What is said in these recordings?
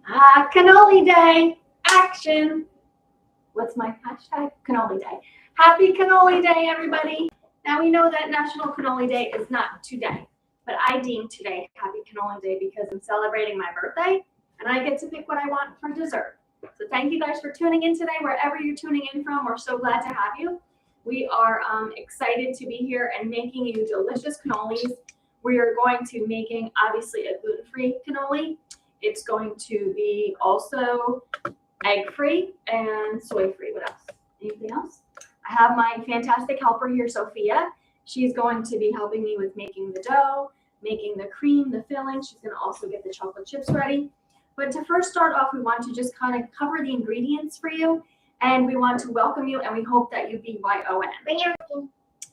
Cannoli Day, action. What's my hashtag? Cannoli Day. Happy Cannoli Day, everybody. Now we know that National Cannoli Day is not today, but I deem today Happy Cannoli Day because I'm celebrating my birthday and I get to pick what I want for dessert. So thank you guys for tuning in today, wherever you're tuning in from. We're so glad to have you. We are excited to be here and making you delicious cannolis. We are going to be making, obviously, a gluten-free cannoli. It's going to be also egg-free and soy-free. What else? Anything else? I have my fantastic helper here, Sophia. She's going to be helping me with making the dough, making the cream, the filling. She's going to also get the chocolate chips ready. But to first start off, we want to just kind of cover the ingredients for you. And we want to welcome you, and we hope that you BYON.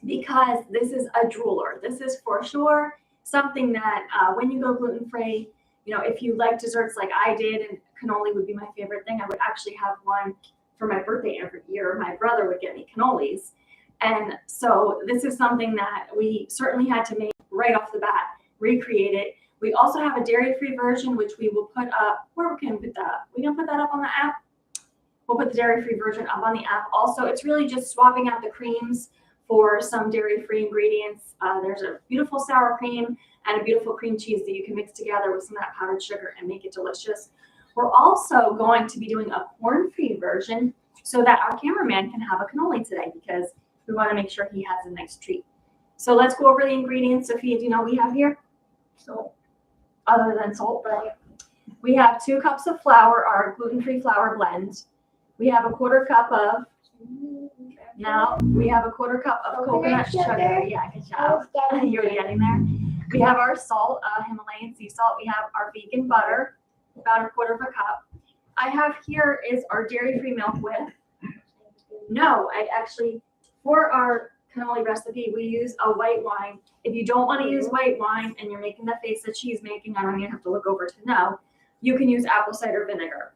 Because this is a drooler. This is for sure something that when you go gluten-free, you know, if you like desserts like I did, and cannoli would be my favorite thing, I would actually have one for my birthday every year. My brother would get me cannolis. And so this is something that we certainly had to make right off the bat, recreate it. We also have a dairy-free version, which we will put up. Where can we put that up? We can put that up on the app. We'll put the dairy-free version up on the app. Also, it's really just swapping out the creams for some dairy-free ingredients. There's a beautiful sour cream and a beautiful cream cheese that you can mix together with some of that powdered sugar and make it delicious. We're also going to be doing a corn-free version so that our cameraman can have a cannoli today because we want to make sure he has a nice treat. So let's go over the ingredients. Sophia, do you know what we have here? So, other than salt, right? We have 2 cups of flour, our gluten-free flour blend. We have a 1/4 cup of, now we have a 1/4 cup of coconut sugar. Yeah, good job. You're getting there. We have our salt, Himalayan sea salt. We have our vegan butter, about a 1/4 cup. I have here is our dairy-free milk with, no, I actually, for our cannoli recipe, we use a white wine. If you don't want to use white wine and you're making the face that she's making, I don't even have to look over to know, you can use apple cider vinegar.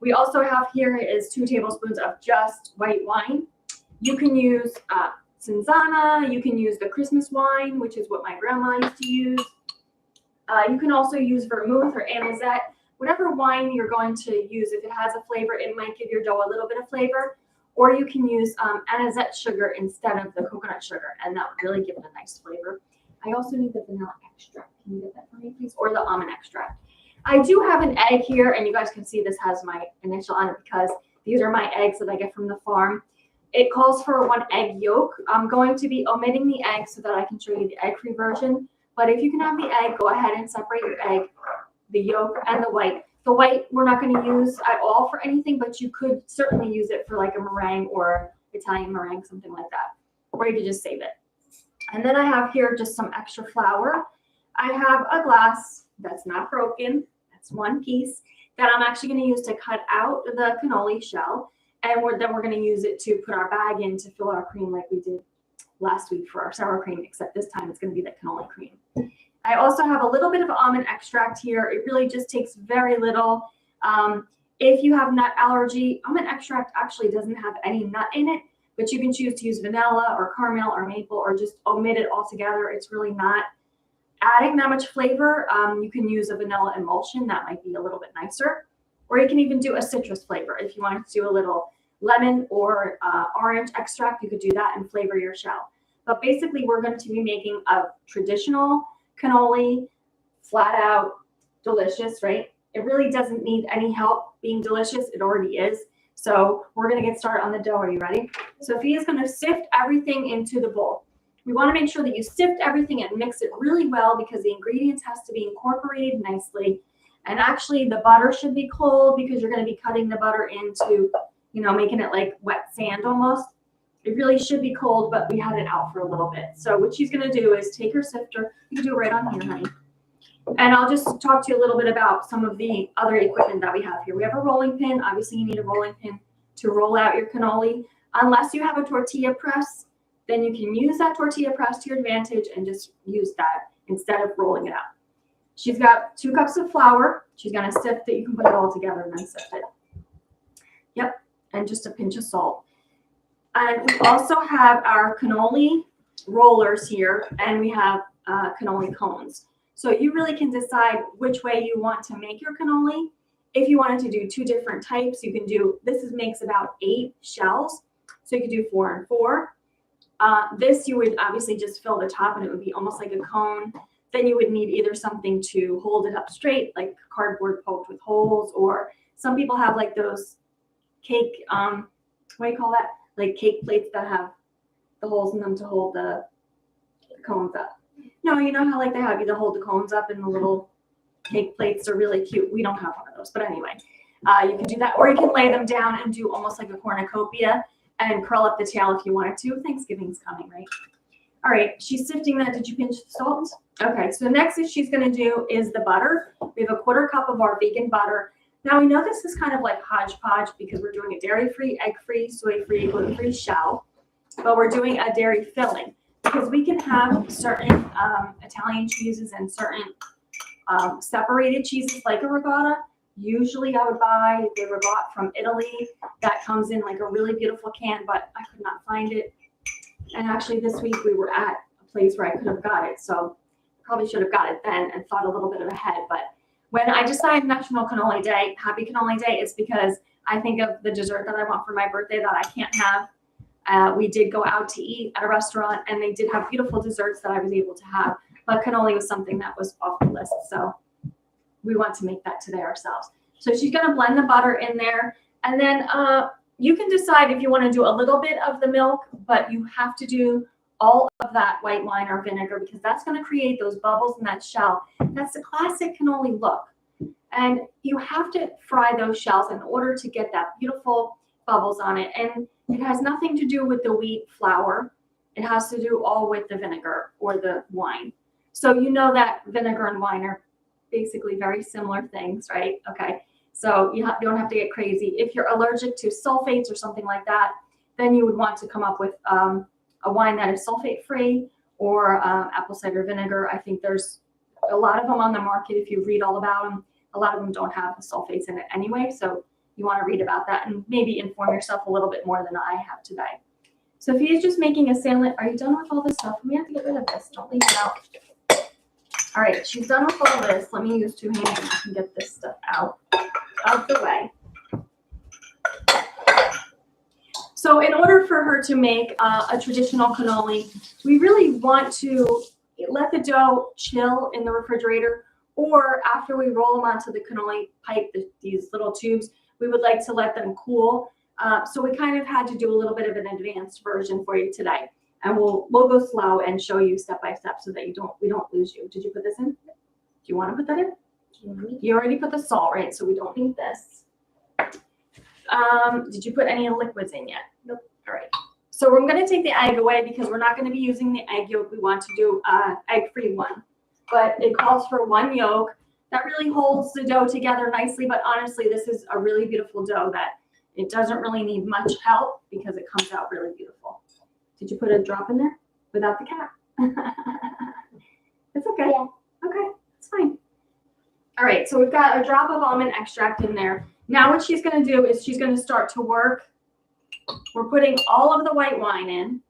We also have here is 2 tablespoons of just white wine. You can use Cinzana. You can use the Christmas wine, which is what my grandma used to use. You can also use vermouth or anisette. Whatever wine you're going to use, if it has a flavor, it might give your dough a little bit of flavor. Or you can use anisette sugar instead of the coconut sugar, and that would really give it a nice flavor. I also need the vanilla extract. Can you get that for me, please? Or the almond extract. I do have an egg here, and you guys can see this has my initial on it because these are my eggs that I get from the farm. It calls for 1 egg yolk. I'm going to be omitting the egg so that I can show you the egg-free version. But if you can have the egg, go ahead and separate your egg, the yolk, and the white. The white we're not going to use at all for anything, but you could certainly use it for like a meringue or Italian meringue, something like that. Or you could just save it. And then I have here just some extra flour. I have a glass that's not broken. That's 1 piece that I'm actually going to use to cut out the cannoli shell. And then we're going to use it to put our bag in to fill our cream like we did last week for our sour cream, except this time it's going to be the cannoli cream. I also have a little bit of almond extract here. It really just takes very little. If you have nut allergy, almond extract actually doesn't have any nut in it, but you can choose to use vanilla or caramel or maple or just omit it altogether. It's really not adding that much flavor. You can use a vanilla emulsion. That might be a little bit nicer. Or you can even do a citrus flavor. If you wanted to do a little lemon or orange extract, you could do that and flavor your shell. But basically, we're going to be making a traditional cannoli, flat out, delicious, right? It really doesn't need any help being delicious. It already is. So we're going to get started on the dough. Are you ready? Sophia's going to sift everything into the bowl. We want to make sure that you sift everything and mix it really well because the ingredients has to be incorporated nicely. And actually the butter should be cold because you're going to be cutting the butter into, you know, making it like wet sand almost. It really should be cold, but we had it out for a little bit. So what she's going to do is take her sifter. You can do it right on here, honey. And I'll just talk to you a little bit about some of the other equipment that we have here. We have a rolling pin. Obviously, you need a rolling pin to roll out your cannoli. Unless you have a tortilla press, then you can use that tortilla press to your advantage and just use that instead of rolling it out. She's got 2 cups of flour. She's going to sift it. You can put it all together and then sift it. Yep, and just a pinch of salt. And we also have our cannoli rollers here, and we have cannoli cones. So you really can decide which way you want to make your cannoli. If you wanted to do 2 different types, you can do, makes about 8 shells. So you could do 4 and 4. This you would obviously just fill the top and it would be almost like a cone. Then you would need either something to hold it up straight, like cardboard poked with holes, or some people have like those cake, what do you call that? Like cake plates that have the holes in them to hold the cones up. No, you know how like they have you to hold the cones up in the little cake plates are really cute. We don't have one of those, but anyway, you can do that, or you can lay them down and do almost like a cornucopia and curl up the tail if you wanted to. Thanksgiving's coming, right? All right, she's sifting that. Did you pinch the salt? Okay, so the next thing she's going to do is the butter. We have a 1/4 cup of our vegan butter. Now we know this is kind of like hodgepodge because we're doing a dairy-free, egg-free, soy-free, gluten-free shell, but we're doing a dairy filling because we can have certain Italian cheeses and certain separated cheeses like a ricotta. Usually I would buy the ricotta from Italy that comes in like a really beautiful can, but I could not find it. And actually this week we were at a place where I could have got it. So probably should have got it then and thought a little bit ahead. But when I decided National Cannoli Day, Happy Cannoli Day, it's because I think of the dessert that I want for my birthday that I can't have. We did go out to eat at a restaurant and they did have beautiful desserts that I was able to have. But cannoli was something that was off the list. So we want to make that today ourselves. So she's going to blend the butter in there. And then you can decide if you want to do a little bit of the milk, but you have to do all of that white wine or vinegar because that's going to create those bubbles in that shell. That's the classic cannoli look. And you have to fry those shells in order to get that beautiful bubbles on it. And it has nothing to do with the wheat flour. It has to do all with the vinegar or the wine. So you know that vinegar and wine are basically very similar things, right? Okay. So you don't have to get crazy. If you're allergic to sulfates or something like that, then you would want to come up with a wine that is sulfate free or apple cider vinegar. I think there's a lot of them on the market. If you read all about them, a lot of them don't have the sulfates in it anyway. So you want to read about that and maybe inform yourself a little bit more than I have today. Sophia's just making a salad. Are you done with all this stuff? We have to get rid of this. Don't leave it out. All right, she's done with all this. Let me use 2 hands and I can get this stuff out of the way. So in order for her to make a traditional cannoli, we really want to let the dough chill in the refrigerator, or after we roll them onto the cannoli pipe, these little tubes, we would like to let them cool. So we kind of had to do a little bit of an advanced version for you today. And we'll go slow and show you step by step so that we don't lose you. Did you put this in? Do you want to put that in? Mm-hmm. You already put the salt, right? So we don't need this. Did you put any liquids in yet? Nope. All right. So we're going to take the egg away because we're not going to be using the egg yolk. We want to do egg-free one. But it calls for 1 yolk. That really holds the dough together nicely. But honestly, this is a really beautiful dough that it doesn't really need much help because it comes out really beautiful. Did you put a drop in there without the cap? It's okay. Yeah. Okay, it's fine. All right, so we've got a drop of almond extract in there. Now what she's going to do is she's going to start to work. We're putting all of the white wine in.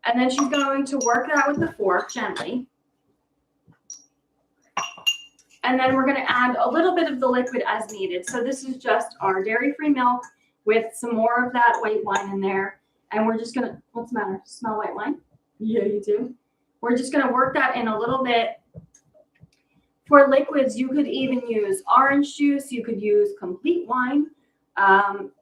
And then she's going to work that with the fork gently. And then we're going to add a little bit of the liquid as needed. So this is just our dairy-free milk with some more of that white wine in there. And we're just going to, what's the matter? Smell white wine? Yeah, you do. We're just going to work that in a little bit. For liquids, you could even use orange juice. You could use complete wine.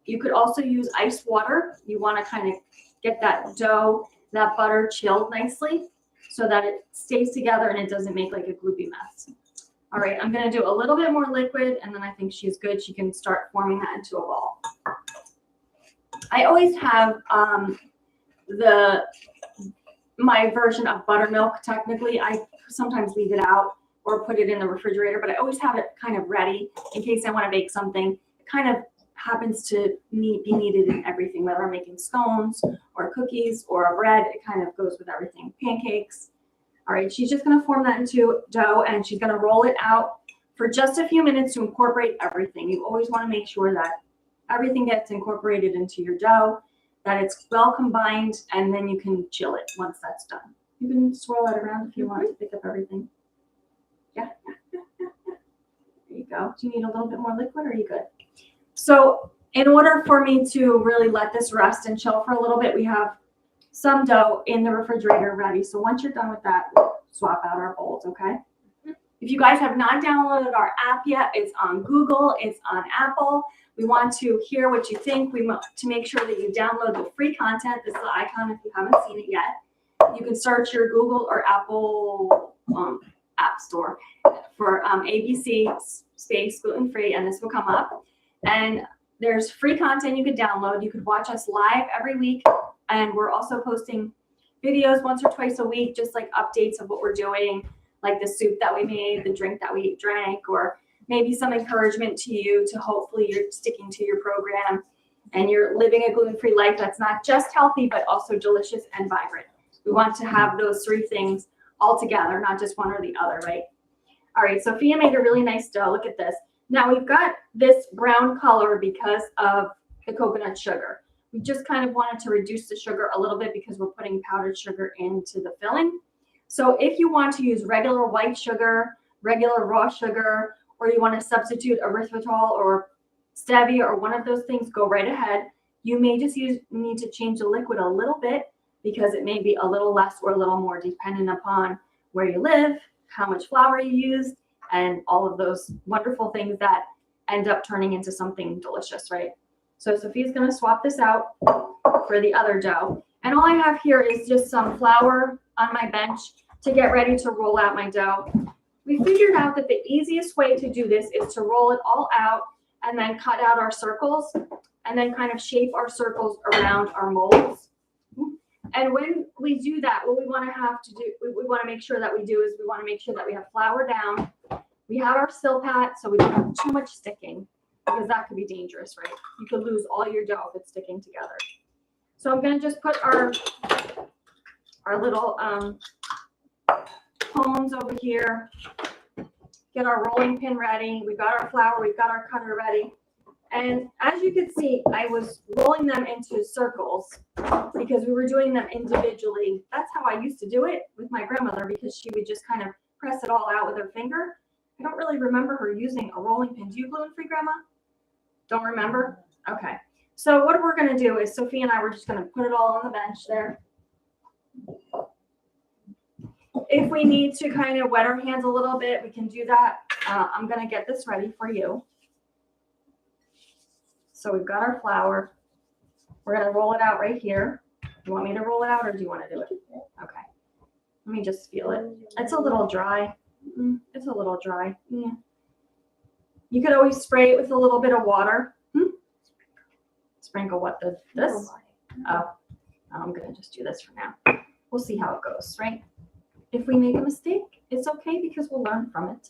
You could also use ice water. You want to kind of get that dough, that butter chilled nicely so that it stays together and it doesn't make like a gloopy mess. All right, I'm going to do a little bit more liquid, and then I think she's good. She can start forming that into a ball. I always have my version of buttermilk. Technically, I sometimes leave it out or put it in the refrigerator, but I always have it kind of ready in case I want to bake something. It kind of happens to be needed in everything, whether I'm making scones or cookies or a bread. It kind of goes with everything. Pancakes. All right, she's just going to form that into dough, and she's going to roll it out for just a few minutes to incorporate everything. You always want to make sure that everything gets incorporated into your dough, that it's well combined, and then you can chill it once that's done. You can swirl it around if you want to pick up everything. Yeah. There you go. Do you need a little bit more liquid or are you good? So in order for me to really let this rest and chill for a little bit, we have some dough in the refrigerator ready. So once you're done with that, we'll swap out our bowls, okay? If you guys have not downloaded our app yet, it's on Google, it's on Apple. We want to hear what you think. We want to make sure that you download the free content. This is the icon if you haven't seen it yet. You can search your Google or Apple app store for ABC space gluten free, and this will come up. And there's free content you could download. You could watch us live every week, and we're also posting videos once or twice a week, just like updates of what we're doing, like the soup that we made, the drink that we drank, or maybe some encouragement to you to hopefully you're sticking to your program and you're living a gluten-free life that's not just healthy, but also delicious and vibrant. We want to have those three things all together, not just one or the other, right? All right, Sophia made a really nice dough. Look at this. Now we've got this brown color because of the coconut sugar. We just kind of wanted to reduce the sugar a little bit because we're putting powdered sugar into the filling. So if you want to use regular white sugar, regular raw sugar, or you want to substitute erythritol or stevia or one of those things, go right ahead. You may just need to change the liquid a little bit because it may be a little less or a little more depending upon where you live, how much flour you use, and all of those wonderful things that end up turning into something delicious, right? So Sophia's going to swap this out for the other dough. And all I have here is just some flour on my bench to get ready to roll out my dough. We figured out that the easiest way to do this is to roll it all out and then cut out our circles and then kind of shape our circles around our molds. And when we do that, what we want to make sure that we do is we want to make sure that we have flour down. We have our Silpat so we don't have too much sticking because that could be dangerous, right? You could lose all your dough if it's sticking together. So I'm going to just put our little cones over here, get our rolling pin ready. We've got our flour, we've got our cutter ready. And as you can see, I was rolling them into circles because we were doing them individually. That's how I used to do it with my grandmother because she would just kind of press it all out with her finger. I don't really remember her using a rolling pin. Do you gluten-free, Grandma? Don't remember? Okay. So what we're going to do is Sophie and I were just going to put it all on the bench there. If we need to kind of wet our hands a little bit, we can do that. I'm going to get this ready for you. So we've got our flour. We're going to roll it out right here. Do you want me to roll it out or do you want to do it? Okay. Let me just feel it. It's a little dry. It's a little dry. Yeah. You could always spray it with a little bit of water. Sprinkle what? This? Oh, I'm going to just do this for now. We'll see how it goes, right? If we make a mistake, it's okay because we'll learn from it.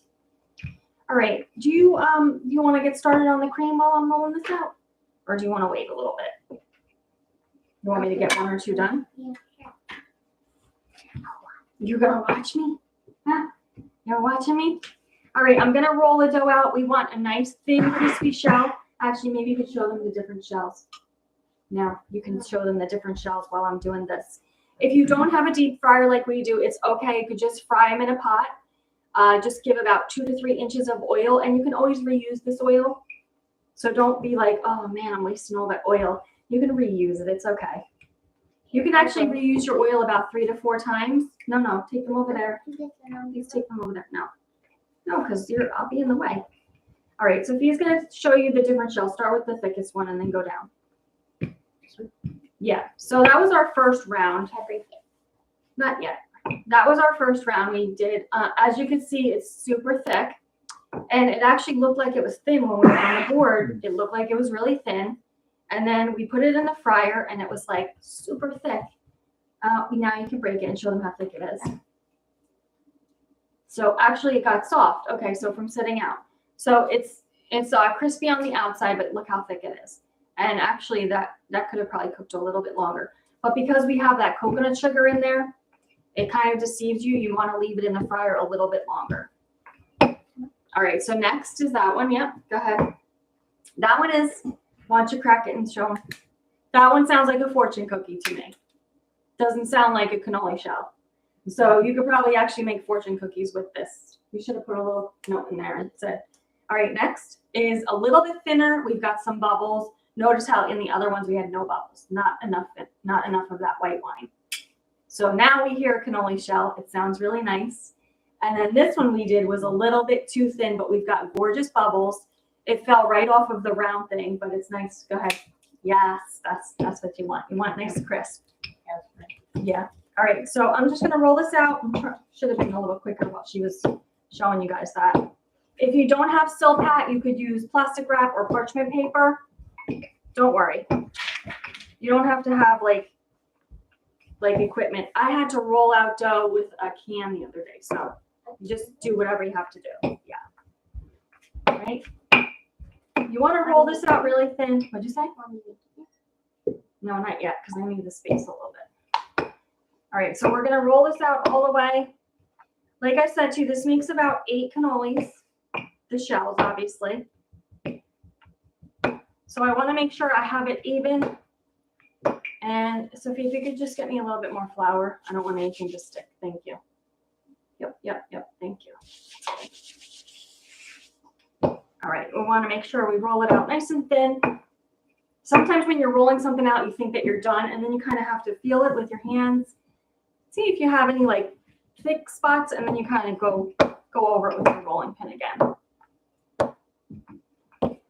All right. Do you want to get started on the cream while I'm rolling this out? Or do you want to wait a little bit? You want me to get one or two done? Yeah. You're going to watch me? Huh? You're watching me? All right. I'm going to roll the dough out. We want a nice, thin, crispy shell. Actually, maybe you could show them the different shells. Now, you can show them the different shells while I'm doing this. If you don't have a deep fryer like we do, it's okay. You could just fry them in a pot. Just give about 2 to 3 inches of oil, and you can always reuse this oil. So don't be like, oh man, I'm wasting all that oil. You can reuse it. It's okay. You can actually reuse your oil about 3 to 4 times. No, take them over there. Please take them over there. No, because I'll be in the way. All right, Sophia's going to show you the different shells. Start with the thickest one and then go down. Yeah, so that was our first round. Not yet. That was our first round we did. As you can see, it's super thick. And it actually looked like it was thin when we were on the board. It looked like it was really thin. And then we put it in the fryer, and it was like super thick. Now you can break it and show them how thick it is. So actually, it got soft. Okay, so from sitting out. So it's crispy on the outside, but look how thick it is. And actually, that could have probably cooked a little bit longer. But because we have that coconut sugar in there, it kind of deceives you. You want to leave it in the fryer a little bit longer. All right, so next is that one. Yep, go ahead. That one is, why don't you crack it and show them? That one sounds like a fortune cookie to me. Doesn't sound like a cannoli shell. So you could probably actually make fortune cookies with this. We should have put a little note in there and said, All right, next is a little bit thinner. We've got some bubbles. Notice how in the other ones we had no bubbles, not enough of that white wine. So now we hear a cannoli shell. It sounds really nice. And then this one we did was a little bit too thin, but we've got gorgeous bubbles. It fell right off of the round thing, but it's nice. Go ahead. Yes, that's what you want. You want nice crisp. Yeah. All right, so I'm just gonna roll this out. Should have been a little quicker while she was showing you guys that. If you don't have Silpat, you could use plastic wrap or parchment paper. Don't worry. You don't have to have like equipment. I had to roll out dough with a can the other day, so you just do whatever you have to do. Yeah. All right. You want to roll this out really thin. What'd you say? No, not yet, because I need the space a little bit. All right, so we're going to roll this out all the way. Like I said to you, this makes about 8 cannolis, the shells, obviously. So I want to make sure I have it even. And Sophie, if you could just get me a little bit more flour. I don't want anything to stick. Thank you. Yep. Thank you. All right, we want to make sure we roll it out nice and thin. Sometimes when you're rolling something out, you think that you're done, and then you kind of have to feel it with your hands. See if you have any like thick spots, and then you kind of go over it with your rolling pin again.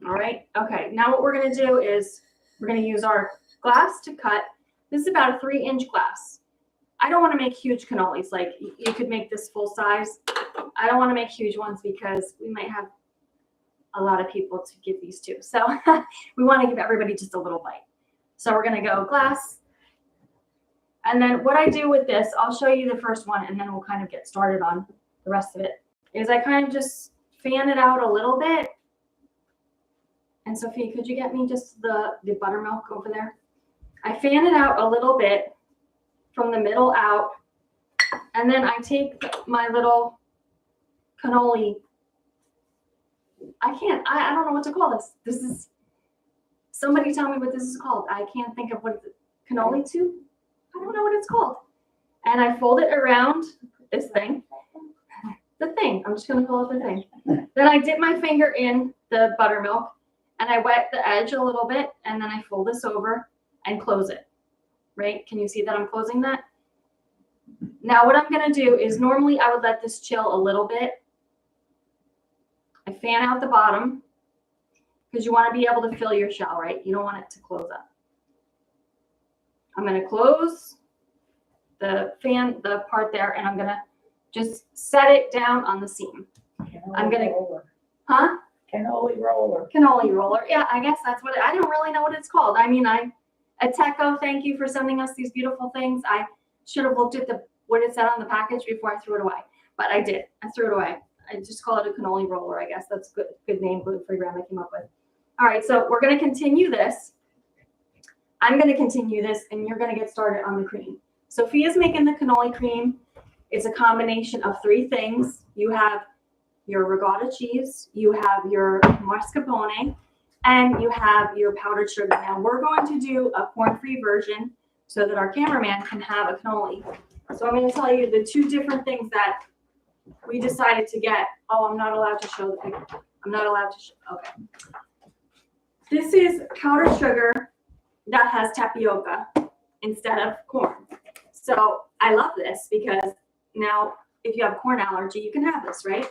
All right, okay, now what we're going to do is we're going to use our glass to cut. This is about a 3-inch glass. I don't want to make huge cannolis. Like you could make this full size. I don't want to make huge ones because we might have a lot of people to give these to. So we want to give everybody just a little bite. So we're going to go glass. And then what I do with this, I'll show you the first one and then we'll kind of get started on the rest of it, is I kind of just fan it out a little bit. And Sophie, could you get me just the buttermilk over there? I fan it out a little bit from the middle out. And then I take my little cannoli. I don't know what to call this. This is, somebody tell me what this is called. I can't think of what it's, cannoli tube? I don't know what it's called. And I fold it around this thing. The thing, I'm just gonna call it the thing. Then I dip my finger in the buttermilk and I wet the edge a little bit and then I fold this over and close it, right? Can you see that I'm closing that? Now what I'm gonna do is normally I would let this chill a little bit. I fan out the bottom because you want to be able to fill your shell, right? You don't want it to close up. I'm going to close the part there, and I'm going to just set it down on the seam. I'm going to, huh? Cannoli roller. Cannoli roller. Yeah, I guess that's what I don't really know what it's called. I mean, Ateco, thank you for sending us these beautiful things. I should have looked at what it said on the package before I threw it away, but I did. I threw it away. I just call it a cannoli roller, I guess. That's good name gluten-free grandma came up with. All right, so we're going to continue this. I'm going to continue this, and you're going to get started on the cream. Sophia's making the cannoli cream. It's a combination of 3 things. You have your ricotta cheese, you have your mascarpone, and you have your powdered sugar. Now, we're going to do a corn-free version so that our cameraman can have a cannoli. So I'm going to tell you the 2 different things that we decided to get. Oh, I'm not allowed to show the picture. I'm not allowed to show. Okay. This is powdered sugar that has tapioca instead of corn. So I love this because now if you have corn allergy, you can have this, right?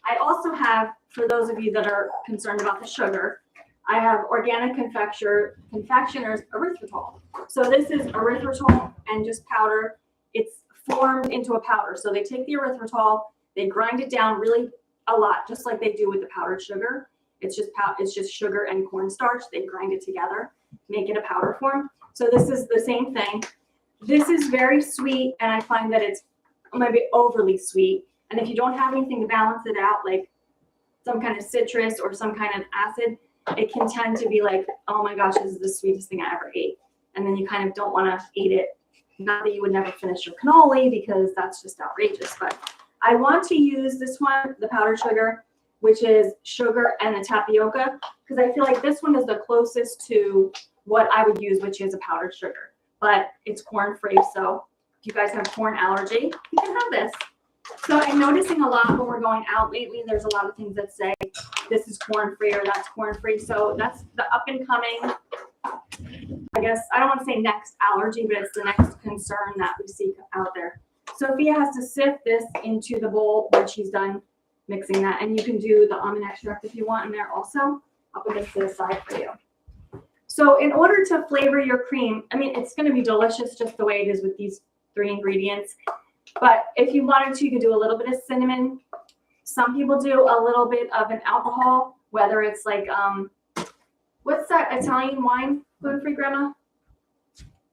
I also have, for those of you that are concerned about the sugar, I have organic confectioner's erythritol. So this is erythritol and just powder. It's formed into a powder. So they take the erythritol, they grind it down really a lot, just like they do with the powdered sugar. It's just sugar and cornstarch. They grind it together, make it a powder form. So this is the same thing. This is very sweet, and I find that it's maybe overly sweet. And if you don't have anything to balance it out, like some kind of citrus or some kind of acid, it can tend to be like, oh my gosh, this is the sweetest thing I ever ate. And then you kind of don't want to eat it. Not that you would never finish your cannoli because that's just outrageous, but I want to use this one, the powdered sugar, which is sugar and the tapioca, because I feel like this one is the closest to what I would use, which is a powdered sugar, but it's corn free. So if you guys have corn allergy, you can have this. So I'm noticing a lot when we're going out lately, there's a lot of things that say this is corn-free or that's corn-free. So that's the up and coming, I guess, I don't want to say next allergy, but it's the next concern that we see out there. Sophia has to sift this into the bowl when she's done mixing that. And you can do the almond extract if you want in there also. I'll put this to the side for you. So in order to flavor your cream, I mean, it's going to be delicious just the way it is with these 3 ingredients. But if you wanted to, you could do a little bit of cinnamon. Some people do a little bit of an alcohol, whether it's like, what's that Italian wine, gluten-free, Grandma?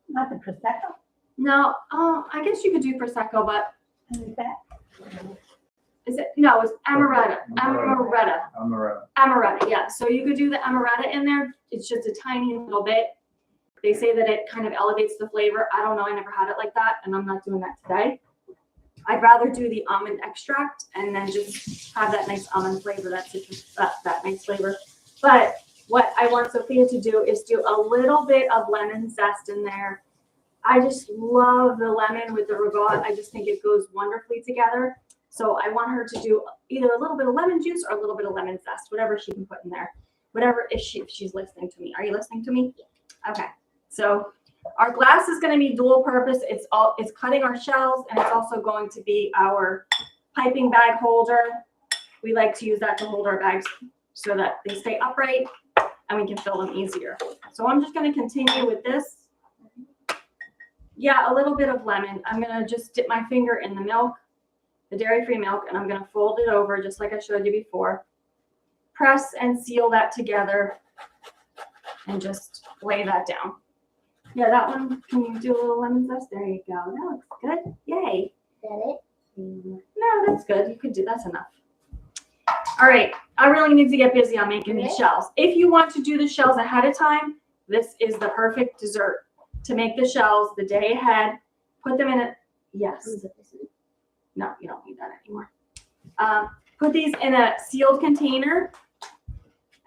Not the Prosecco? No, I guess you could do Prosecco, but Is that? is it? No, it's Amaretto. Amaretto, yeah. So you could do the Amaretto in there. It's just a tiny little bit. They say that it kind of elevates the flavor. I don't know. I never had it like that, and I'm not doing that today. I'd rather do the almond extract and then just have that nice almond flavor, that nice flavor. But what I want Sophia to do is do a little bit of lemon zest in there. I just love the lemon with the ragout. I just think it goes wonderfully together. So I want her to do either a little bit of lemon juice or a little bit of lemon zest, whatever she can put in there. Whatever, if she's listening to me. Are you listening to me? Yeah. Okay. So our glass is going to be dual purpose. It's cutting our shells, and it's also going to be our piping bag holder. We like to use that to hold our bags so that they stay upright and we can fill them easier. So I'm just going to continue with this. Yeah, a little bit of lemon. I'm going to just dip my finger in the milk, the dairy-free milk, and I'm going to fold it over just like I showed you before. Press and seal that together and just lay that down. Yeah, that one, can you do a little lemon zest? There you go. That looks good. Yay. Is that it? No, that's good. You could do, that's enough. All right, I really need to get busy on making these shells. If you want to do the shells ahead of time, this is the perfect dessert to make the shells the day ahead. Put them in a, yes. No, you don't need that anymore. Put these in a sealed container,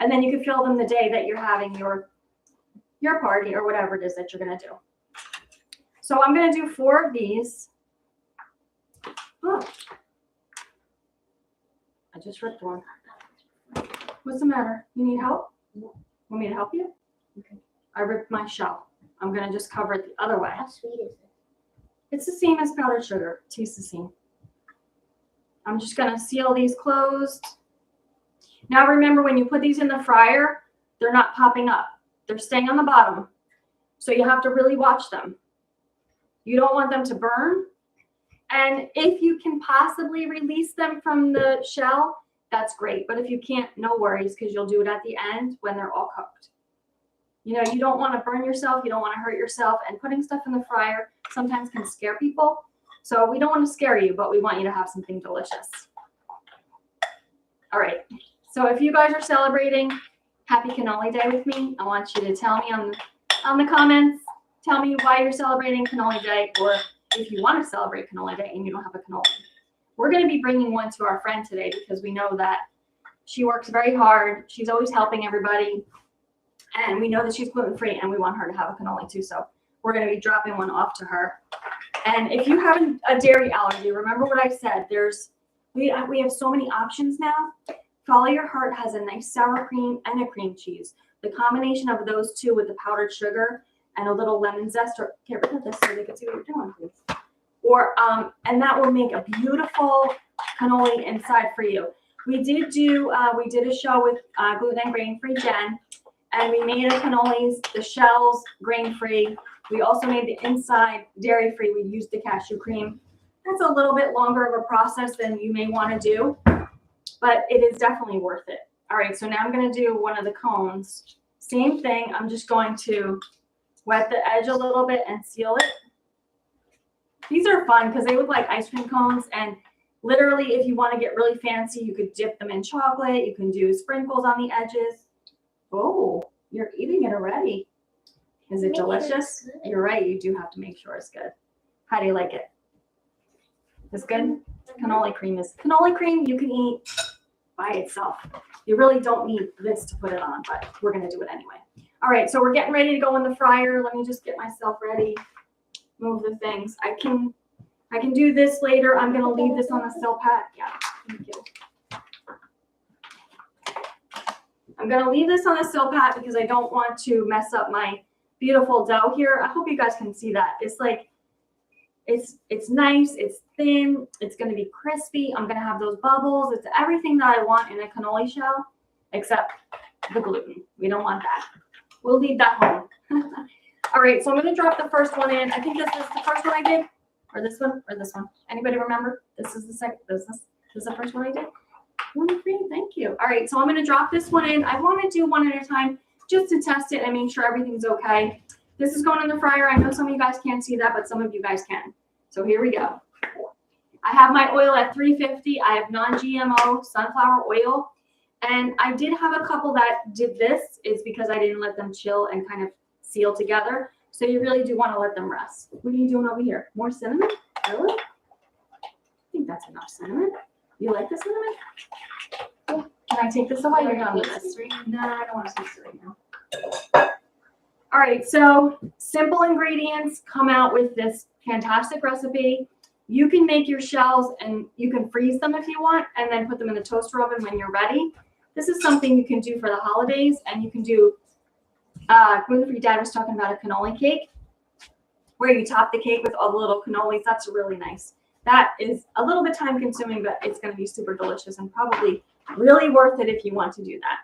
and then you can fill them the day that you're having your party or whatever it is that you're going to do. So I'm going to do 4 of these. Oh, I just ripped one. What's the matter? You need help? Want me to help you? Okay. I ripped my shell. I'm going to just cover it the other way. How sweet is it? It's the same as powdered sugar. It tastes the same. I'm just going to seal these closed. Now remember, when you put these in the fryer, they're not popping up. They're staying on the bottom. So you have to really watch them. You don't want them to burn. And if you can possibly release them from the shell, that's great. But if you can't, no worries, because you'll do it at the end when they're all cooked. You know, you don't want to burn yourself. You don't want to hurt yourself. And putting stuff in the fryer sometimes can scare people. So we don't want to scare you, but we want you to have something delicious. All right. So if you guys are celebrating Happy Cannoli Day with me, I want you to tell me on the comments. Tell me why you're celebrating Cannoli Day, or if you want to celebrate Cannoli Day and you don't have a cannoli. We're going to be bringing one to our friend today because we know that she works very hard. She's always helping everybody. And we know that she's gluten-free, and we want her to have a cannoli too. So we're going to be dropping one off to her. And if you have a dairy allergy, remember what I said. We have so many options now. Follow Your Heart has a nice sour cream and a cream cheese. The combination of those two with the powdered sugar and a little lemon zest, or get rid of this so they can see what you're doing, please. Or and that will make a beautiful cannoli inside for you. We did a show with gluten and grain-free Jen, and we made a cannolis, the shells grain-free. We also made the inside dairy-free. We used the cashew cream. That's a little bit longer of a process than you may want to do, but it is definitely worth it. All right, so now I'm going to do one of the cones. Same thing. I'm just going to wet the edge a little bit and seal it. These are fun because they look like ice cream cones, and literally if you want to get really fancy, you could dip them in chocolate. You can do sprinkles on the edges. Oh, you're eating it already. Is it delicious? You're right. You do have to make sure it's good. How do you like it? It's good? Cannoli cream you can eat by itself. You really don't need this to put it on, but we're going to do it anyway. All right, so we're getting ready to go in the fryer. Let me just get myself ready. Move the things. I I can do this later. I'm gonna leave this on the still pat. Yeah, thank you. I'm gonna leave this on the still pat because I don't want to mess up my beautiful dough here. I hope you guys can see that. It's like, it's nice, it's thin, it's gonna be crispy. I'm gonna have those bubbles. It's everything that I want in a cannoli shell, except the gluten. We don't want that. We'll leave that home. All right, so I'm gonna drop the first one in. I think this is the first one I did, or this one, or this one. Anybody remember? This is the second, this is the first one I did. 1, 3, thank you. All right, so I'm gonna drop this one in. I wanna do one at a time just to test it and make sure everything's okay. This is going in the fryer. I know some of you guys can't see that, but some of you guys can. So here we go. I have my oil at 350. I have non-GMO sunflower oil. And I did have a couple that did this. It's because I didn't let them chill and kind of seal together. So you really do want to let them rest. What are you doing over here? More cinnamon? Really? I think that's enough cinnamon. You like the cinnamon? Can I take this away? You're done with this. No, I don't want to taste it right now. All right, so simple ingredients come out with this fantastic recipe. You can make your shells and you can freeze them if you want and then put them in the toaster oven when you're ready. This is something you can do for the holidays, and you can do, gluten-free dad was talking about a cannoli cake where you top the cake with all the little cannolis. That's really nice. That is a little bit time consuming, but it's going to be super delicious and probably really worth it if you want to do that.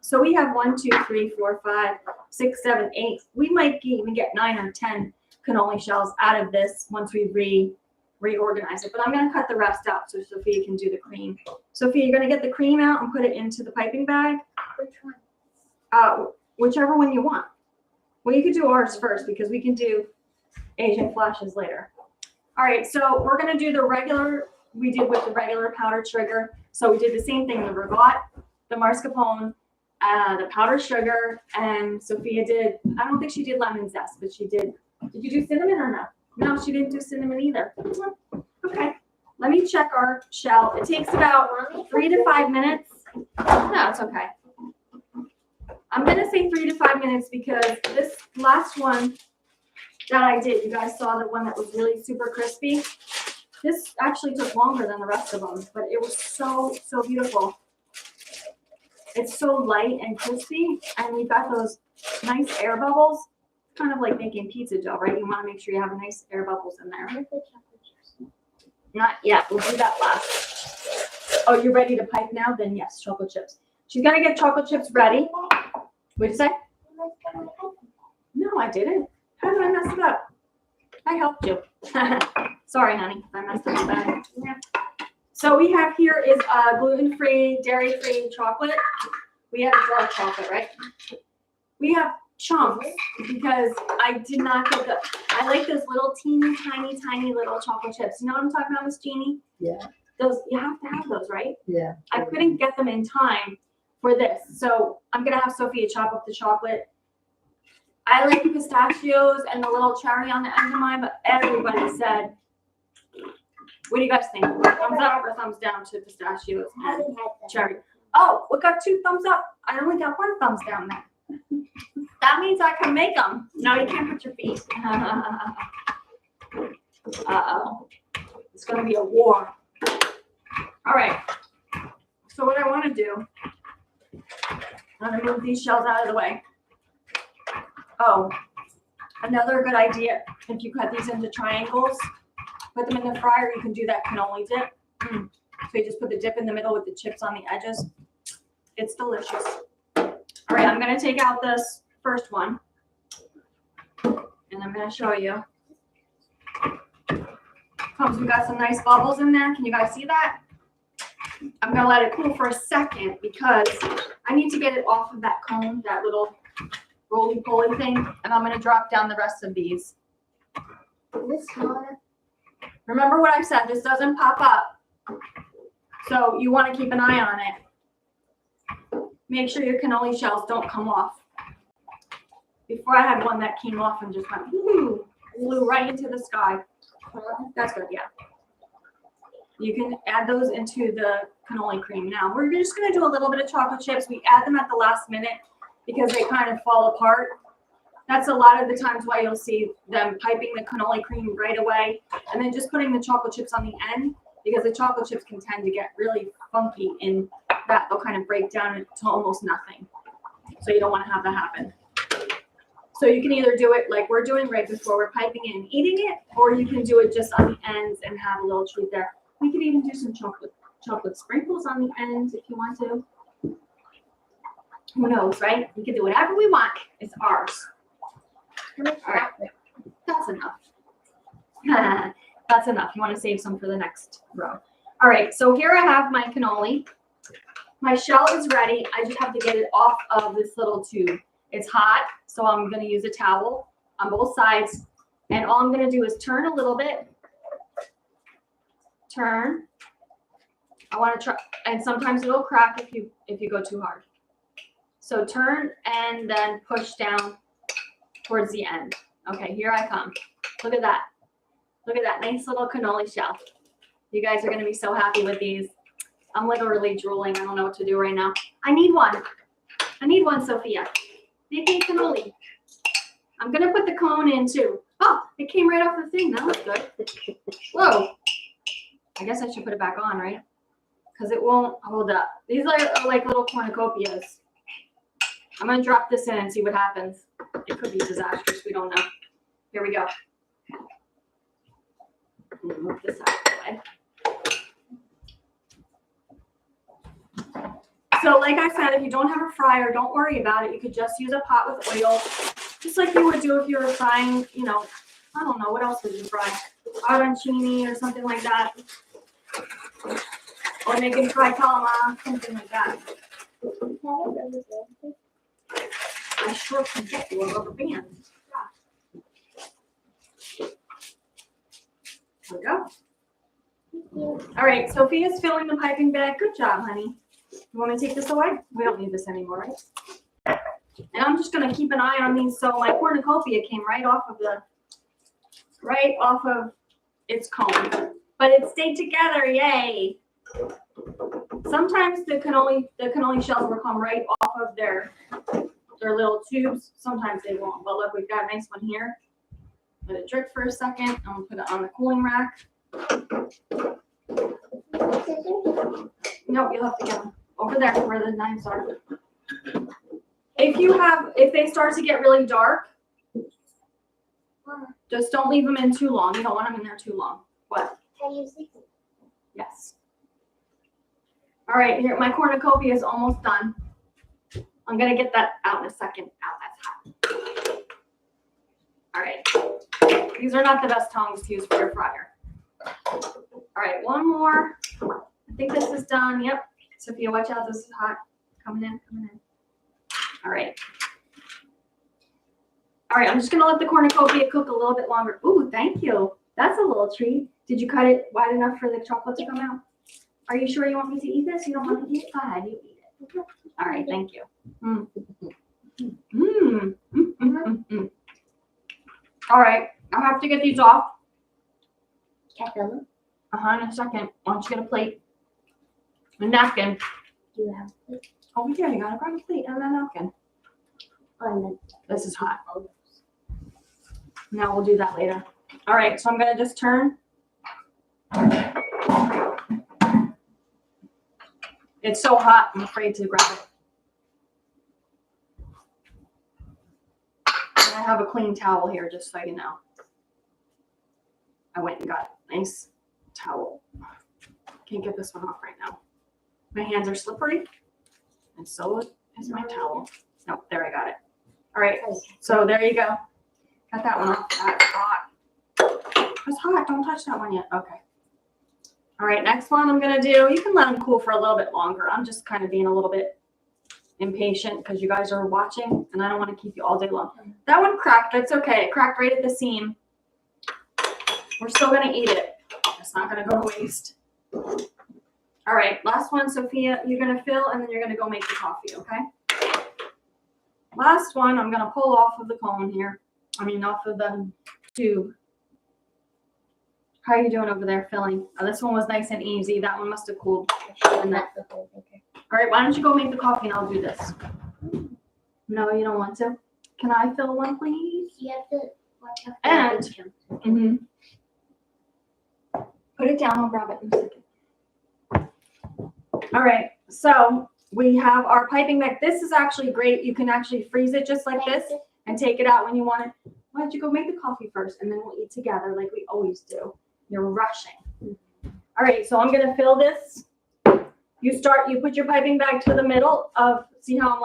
So we have 1, 2, 3, 4, 5, 6, 7, 8. We might even get 9 or 10 cannoli shells out of this once we reorganize it. But I'm going to cut the rest out so Sophia can do the cream. Sophia, you're going to get the cream out and put it into the piping bag. Which one? Whichever one you want. Well, you could do ours first because we can do Asian flashes later. All right, so we're going to do the regular, we did with the regular powdered sugar. So we did the same thing, the regot, the mascarpone, the powdered sugar, and Sophia did, I don't think she did lemon zest, but she did. Did you do cinnamon or no? No, she didn't do cinnamon either. Okay, let me check our shell. It takes about 3 to 5 minutes. No, it's okay. I'm gonna say 3 to 5 minutes because this last one that I did, you guys saw the one that was really super crispy. This actually took longer than the rest of them, but it was so beautiful. It's so light and crispy, and we've got those nice air bubbles, kind of like making pizza dough, right? You want to make sure you have nice air bubbles in there. Not yet. We'll do that last. Oh, you're ready to pipe now? Then yes, chocolate chips. She's gonna get chocolate chips ready. What'd you say? No, I didn't. How did I mess it up? I helped you. Sorry, honey, if I messed up bad. Yeah. So we have here is gluten-free, dairy-free chocolate. We have a dark chocolate, right? We have chunks because I did not get I like those little teeny, tiny little chocolate chips. You know what I'm talking about, Miss Jeannie? Yeah. Those, you have to have those, right? Yeah. I couldn't get them in time for this. So I'm going to have Sophia chop up the chocolate. I like the pistachios and the little cherry on the end of mine, but everybody said, what do you guys think? Thumbs up or thumbs down to pistachios and cherry? Oh, we got 2 thumbs up. I only got 1 thumbs down there. That means I can make them. No, you can't put your feet. Uh-oh. It's going to be a war. All right. So what I want to do, I'm going to move these shells out of the way. Oh, another good idea, if you cut these into triangles, put them in the fryer, you can do that cannoli dip. So you just put the dip in the middle with the chips on the edges. It's delicious. All right, I'm going to take out this first one, and I'm going to show you. We got some nice bubbles in there. Can you guys see that? I'm going to let it cool for a second because I need to get it off of that cone, that little roly-poly thing, and I'm going to drop down the rest of these. Remember what I said, this doesn't pop up, so you want to keep an eye on it. Make sure your cannoli shells don't come off. Before I had one that came off and just went, whoo, flew right into the sky. That's good, yeah. You can add those into the cannoli cream. Now, we're just going to do a little bit of chocolate chips. We add them at the last minute because they kind of fall apart. That's a lot of the times why you'll see them piping the cannoli cream right away and then just putting the chocolate chips on the end, because the chocolate chips can tend to get really funky in that they'll kind of break down to almost nothing. So you don't want to have that happen. So you can either do it like we're doing right before we're piping it and eating it, or you can do it just on the ends and have a little treat there. We could even do some chocolate sprinkles on the ends if you want to. Who knows, right? We can do whatever we want. It's ours. All right, that's enough. That's enough. You want to save some for the next row. All right, so here I have my cannoli. My shell is ready. I just have to get it off of this little tube. It's hot, so I'm going to use a towel on both sides. And all I'm going to do is turn a little bit. Turn. I want to try, and sometimes it'll crack if you go too hard. So turn and then push down towards the end. Okay, here I come. Look at that. Look at that nice little cannoli shell. You guys are going to be so happy with these. I'm literally drooling. I don't know what to do right now. I need one. I need one, Sophia. Make me cannoli. I'm going to put the cone in too. Oh, it came right off the thing. That was good. Whoa. I guess I should put it back on, right? Because it won't hold up. These are like little cornucopias. I'm going to drop this in and see what happens. It could be disastrous. We don't know. Here we go. Move this out of the way. So like I said, if you don't have a fryer, don't worry about it. You could just use a pot with oil, just like you would do if you were frying, you know, I don't know, what else would you fry? Arancini or something like that. Or making fried calamari, something like that. I sure can get you a rubber band. Yeah. There we go. All right, Sophia's filling the piping bag. Good job, honey. You want me to take this away? We don't need this anymore, right? And I'm just gonna keep an eye on these. So my cornucopia came right off of its cone, but it stayed together. Yay! Sometimes the cannoli shells will come right off of their little tubes. Sometimes they won't. But look, we've got a nice one here. Let it drip for a second. I'm gonna put it on the cooling rack. No, you'll have to get them over there where the knives are. If they start to get really dark, just don't leave them in too long. You don't want them in there too long. What? Yes. All right, here, my cornucopia is almost done. I'm gonna get that out in a second. Ow, that's hot. All right. These are not the best tongs to use for your fryer. All right, one more. I think this is done. Yep. Sophia, watch out. This is hot. Coming in. All right. All right, I'm just going to let the cornucopia cook a little bit longer. Ooh, thank you. That's a little treat. Did you cut it wide enough for the chocolate to come out? Are you sure you want me to eat this? You don't want to eat it? Go ahead, you eat it. All right, thank you. All right, I'll have to get these off. In a second. Why don't you get a plate? A napkin. Do you have a plate? Oh, yeah, you gotta grab a plate and a napkin. This is hot. Now we'll do that later. All right, so I'm gonna just turn. It's so hot, I'm afraid to grab it. And I have a clean towel here, just so you know. I went and got a nice towel. Can't get this one off right now. My hands are slippery, and so is my towel. No, there, I got it. All right, so there you go. Got that one off. That's hot. It's hot. Don't touch that one yet. Okay. All right, next one I'm gonna do. You can let them cool for a little bit longer. I'm just kind of being a little bit impatient because you guys are watching, and I don't want to keep you all day long. That one cracked. That's okay. It cracked right at the seam. We're still gonna eat it. It's not gonna go to waste. All right, last one, Sophia. You're gonna fill, and then you're gonna go make the coffee. Okay. Last one, I'm gonna pull off of the cone here. Off of the tube. How are you doing over there filling? Oh, this one was nice and easy. That one must have cooled. Okay. All right, why don't you go make the coffee and I'll do this. No, you don't want to? Can I fill one, please? You have to watch out. And- for the Mm-hmm. Put it down. I'll grab it in a second. All right. So we have our piping bag. This is actually great. You can actually freeze it just like this and take it out when you want it. Why don't you go make the coffee first and then we'll eat together like we always do. You're rushing. All right. So I'm going to fill this. You put your piping bag to the middle of, see how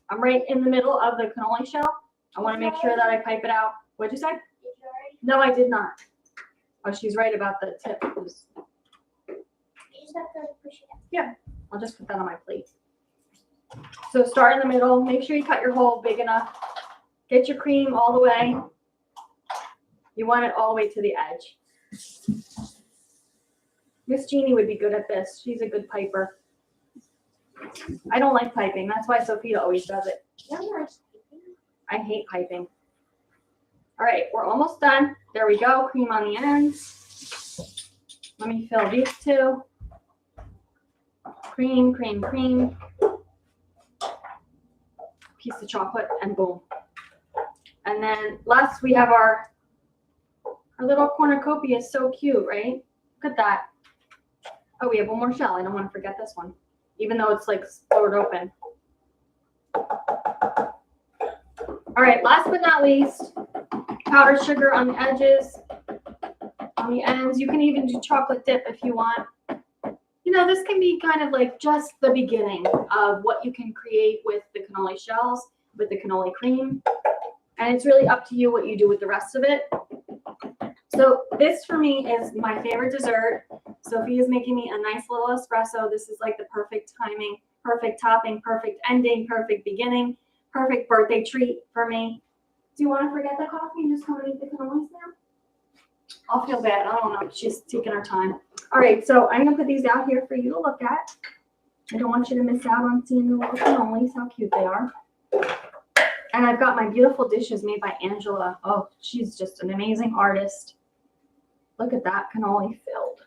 I'm right in the middle of the cannoli shell. I want to make sure that I pipe it out. What'd you say? Did you already? No, I did not. Oh, she's right about the tip. You just have to push it out. I'll just put that on my plate. So start in the middle. Make sure you cut your hole big enough. Get your cream all the way. You want it all the way to the edge. Miss Jeannie would be good at this. She's a good piper. I don't like piping. That's why Sophia always does it. I hate piping. All right, we're almost done. There we go. Cream on the ends. Let me fill these two. Cream, cream, cream. Piece of chocolate and boom. And then last we have our little cornucopia is so cute, right? Look at that. Oh, we have one more shell. I don't want to forget this one, even though it's like stored open. All right, last but not least, powdered sugar on the edges, on the ends. You can even do chocolate dip if you want. You know, this can be kind of like just the beginning of what you can create with the cannoli shells, with the cannoli cream. And it's really up to you what you do with the rest of it. So this for me is my favorite dessert. Sophia's making me a nice little espresso. This is like the perfect timing, perfect topping, perfect ending, perfect beginning, perfect birthday treat for me. Do you want to forget the coffee and just come and eat the cannolis now? I'll feel bad. I don't know. She's taking her time. All right, so I'm going to put these out here for you to look at. I don't want you to miss out on seeing the little cannolis, how cute they are. And I've got my beautiful dishes made by Angela. Oh, she's just an amazing artist. Look at that cannoli filled.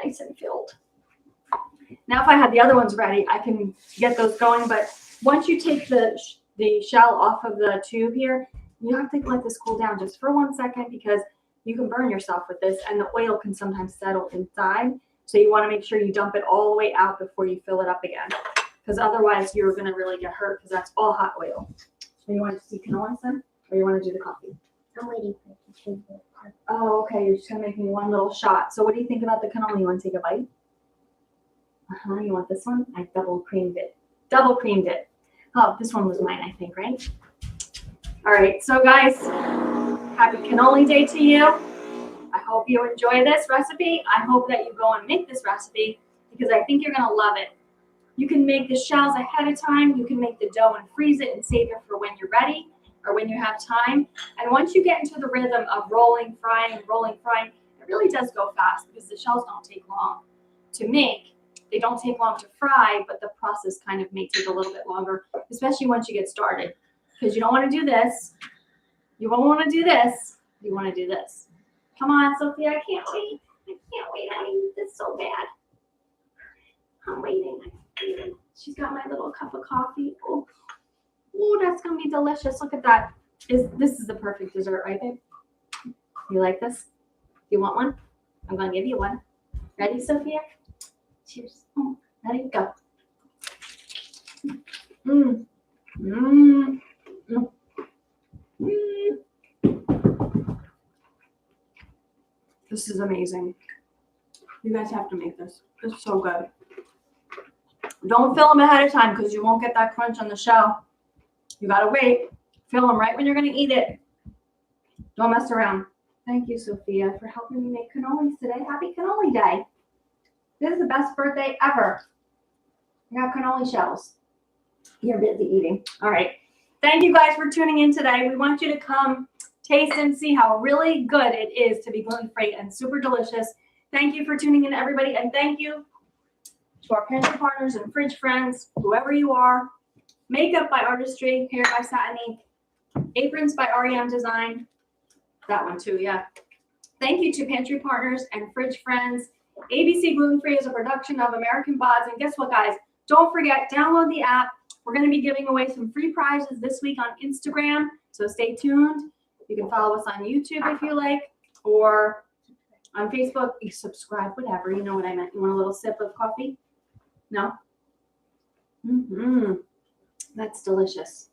Nice and filled. Now, if I had the other ones ready, I can get those going. But once you take the shell off of the tube here, you have to let this cool down just for 1 second because you can burn yourself with this and the oil can sometimes settle inside. So you want to make sure you dump it all the way out before you fill it up again. Because otherwise you're going to really get hurt because that's all hot oil. So you want to see cannolis then? Or you want to do the coffee? I'm waiting for it to change it. Oh, okay. You're just going to make me one little shot. So what do you think about the cannoli? You want to take a bite? You want this one? I double creamed it. Double creamed it. Oh, this one was mine, I think, right? All right. So guys, happy cannoli day to you. I hope you enjoy this recipe. I hope that you go and make this recipe because I think you're going to love it. You can make the shells ahead of time. You can make the dough and freeze it and save it for when you're ready or when you have time. And once you get into the rhythm of rolling, frying, it really does go fast because the shells don't take long to make. They don't take long to fry, but the process kind of may take a little bit longer, especially once you get started. Because you don't want to do this. You won't want to do this. You want to do this. Come on, Sophia. I can't wait. I can't wait. I need this so bad. I'm waiting. She's got my little cup of coffee. Oh, that's going to be delicious. Look at that. This is the perfect dessert, right, babe? You like this? You want one? I'm going to give you one. Ready, Sophia? Cheers. Ready? Go. Mmm. Mmm. Mmm. Mmm. This is amazing. You guys have to make this. It's so good. Don't fill them ahead of time because you won't get that crunch on the shell. You gotta wait. Fill them right when you're gonna eat it. Don't mess around. Thank you, Sophia, for helping me make cannolis today. Happy cannoli day. This is the best birthday ever. I got cannoli shells. You're busy eating. All right. Thank you guys for tuning in today. We want you to come taste and see how really good it is to be gluten-free and super delicious. Thank you for tuning in, everybody, and thank you to our pantry partners and fridge friends, whoever you are. Makeup by Artistry, hair by Satin Ink, aprons by REM Design. That one too, yeah. Thank you to pantry partners and fridge friends. ABC Gluten Free is a production of American Bods. And guess what, guys? Don't forget, download the app, We're going to be giving away some free prizes this week on Instagram, so stay tuned. You can follow us on YouTube if you like, or on Facebook. You subscribe, whatever. You know what I meant. You want a little sip of coffee? No? That's delicious.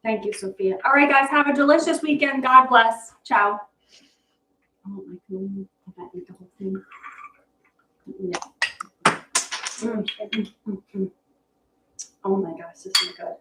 Thank you, Sophia. All right, guys, have a delicious weekend. God bless. Ciao. Oh, my God. I got to eat the whole thing. Yeah. Oh my gosh, this is good.